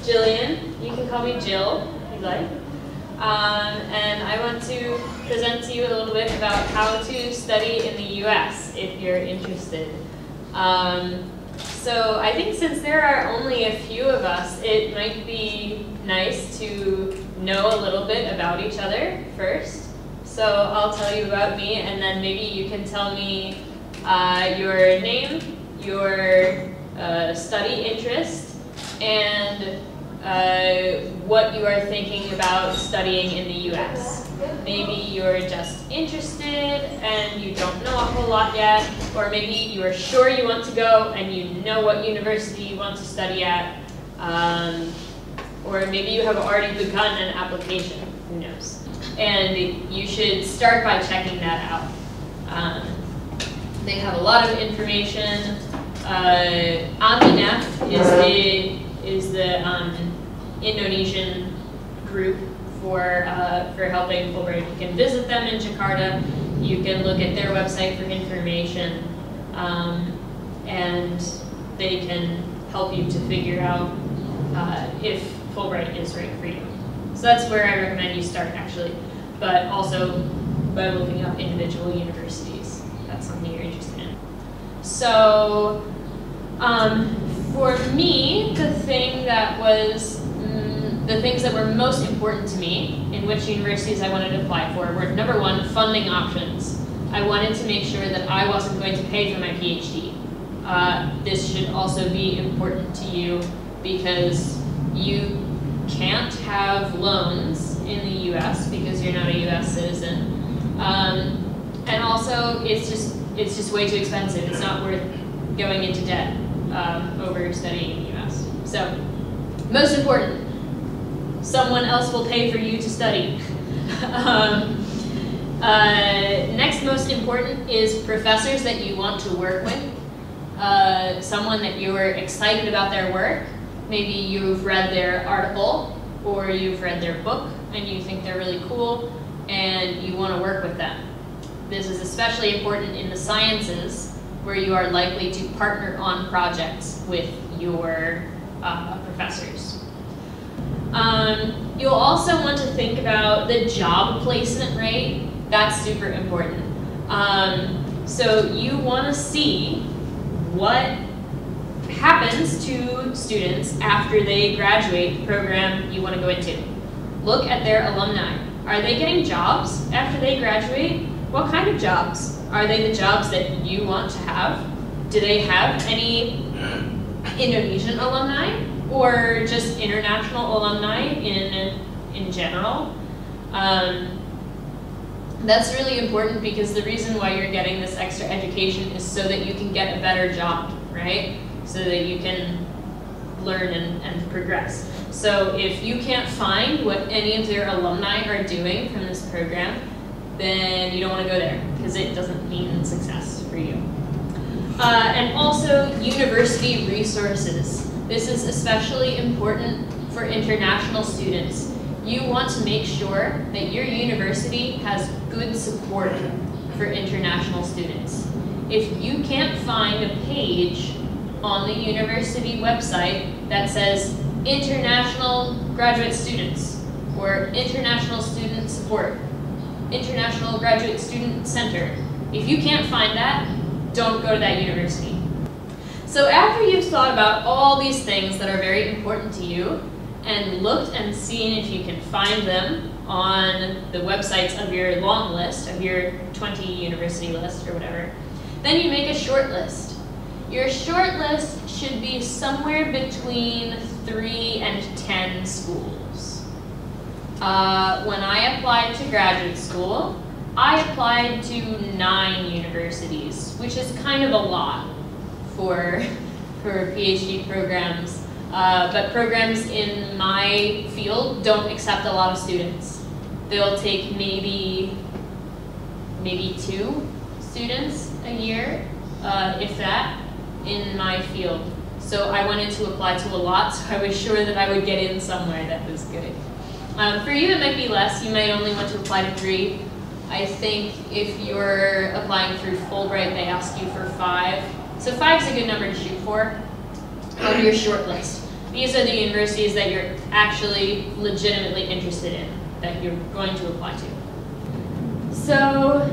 Jillian. You can call me Jill if you'd like. And I want to present to you a little bit about how to study in the US if you're interested. So I think since there are only a few of us, it might be nice to know a little bit about each other first. So I'll tell you about me, and then maybe you can tell me your name, your study interest, and what you are thinking about studying in the US. Maybe you're just interested and you don't know a whole lot yet, or maybe you are sure you want to go and you know what university you want to study at, or maybe you have already begun an application, who knows. And you should start by checking that out. They have a lot of information. AMINEF is the Indonesian group for helping Fulbright. You can visit them in Jakarta. You can look at their website for information, and they can help you to figure out if Fulbright is right for you. So that's where I recommend you start, actually, but also by looking up individual universities. That's something you're interested in. So for me, the things that were most important to me in which universities I wanted to apply for were, number one, funding options. I wanted to make sure that I wasn't going to pay for my PhD. This should also be important to you because you can't have loans in the US because you're not a US citizen. And also, it's just way too expensive. It's not worth going into debt over studying in the US. So, most important, someone else will pay for you to study. Next most important is professors that you want to work with. Someone that you're excited about their work. Maybe you've read their article or you've read their book and you think they're really cool and you want to work with them. This is especially important in the sciences where you are likely to partner on projects with your professors. You'll also want to think about the job placement rate. That's super important. So you want to see what happens to students after they graduate the program you want to go into. Look at their alumni. Are they getting jobs after they graduate? What kind of jobs? Are they the jobs that you want to have? Do they have any Indonesian alumni or just international alumni in general? That's really important because the reason why you're getting this extra education is so that you can get a better job, right? So that you can learn and progress. So if you can't find what any of their alumni are doing from this program, then you don't want to go there because it doesn't mean success for you. And also university resources. This is especially important for international students. You want to make sure that your university has good support for international students. If you can't find a page on the university website that says international graduate students or international student support, international graduate student center, if you can't find that, don't go to that university. So after you've thought about all these things that are very important to you and looked and seen if you can find them on the websites of your long list, of your 20 university list or whatever, then you make a short list. Your short list should be somewhere between 3 and 10 schools. When I applied to graduate school, I applied to 9 universities, which is kind of a lot for PhD programs. But programs in my field don't accept a lot of students. They'll take maybe 2 students a year, if that, in my field. So I wanted to apply to a lot, so I was sure that I would get in somewhere that was good. For you, it might be less. You might only want to apply to 3. I think if you're applying through Fulbright, they ask you for 5. So 5 is a good number to shoot for on your short list. these are the universities that you're actually legitimately interested in, that you're going to apply to. So,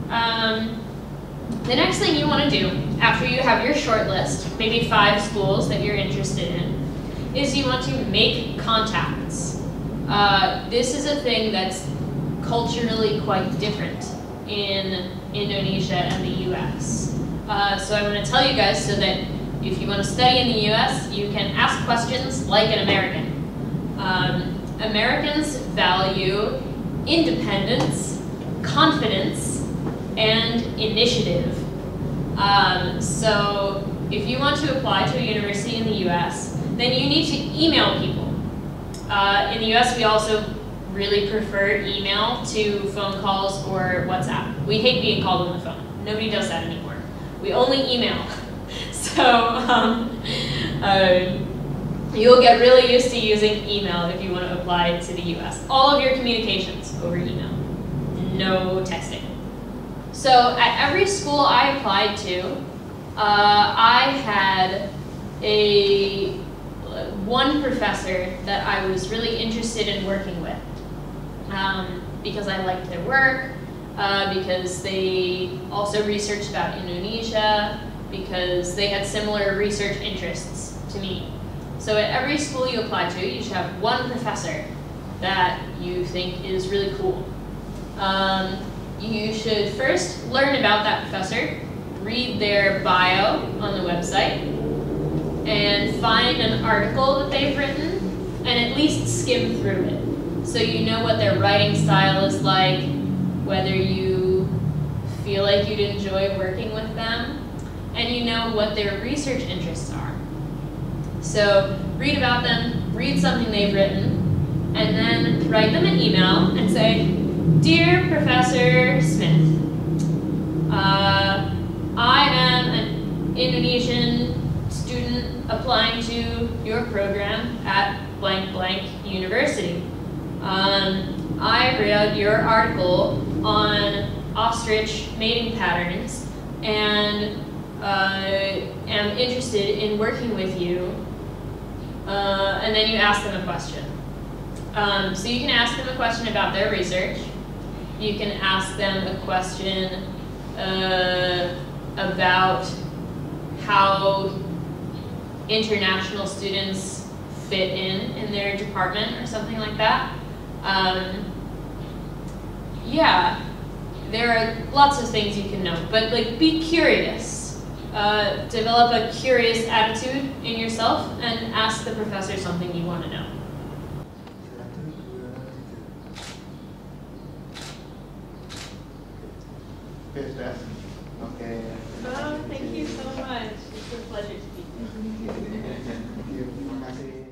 the next thing you want to do after you have your short list, maybe 5 schools that you're interested in, is you want to make contacts. This is a thing that's culturally quite different in Indonesia and the US. So I want to tell you guys so that if you want to study in the US, you can ask questions like an American. Americans value independence, confidence, and initiative. So if you want to apply to a university in the US, then you need to email people. In the US, we also really prefer email to phone calls or WhatsApp. We hate being called on the phone. Nobody does that anymore. We only email. So you'll get really used to using email if you want to apply to the US. All of your communications over email. No texting. So at every school I applied to, I had one professor that I was really interested in working with because I liked their work, because they also researched about Indonesia, because they had similar research interests to me. So at every school you apply to, you should have one professor that you think is really cool. You should first learn about that professor, read their bio on the website, and find an article that they've written, and at least skim through it. So you know what their writing style is like, whether you feel like you'd enjoy working with them, and you know what their research interests are. So read about them, read something they've written, and then write them an email and say, "Dear Professor Smith, I am an Indonesian student applying to your program at blank blank university. I read your article on ostrich mating patterns and am interested in working with you." And then you ask them a question. So you can ask them a question about their research. You can ask them a question about how international students fit in their department or something like that. Yeah, there are lots of things you can know, but like be curious. Develop a curious attitude in yourself and ask the professor something you want to know. Okay. Oh, thank you so much. It's a pleasure to be here. Thank you. Terima kasih.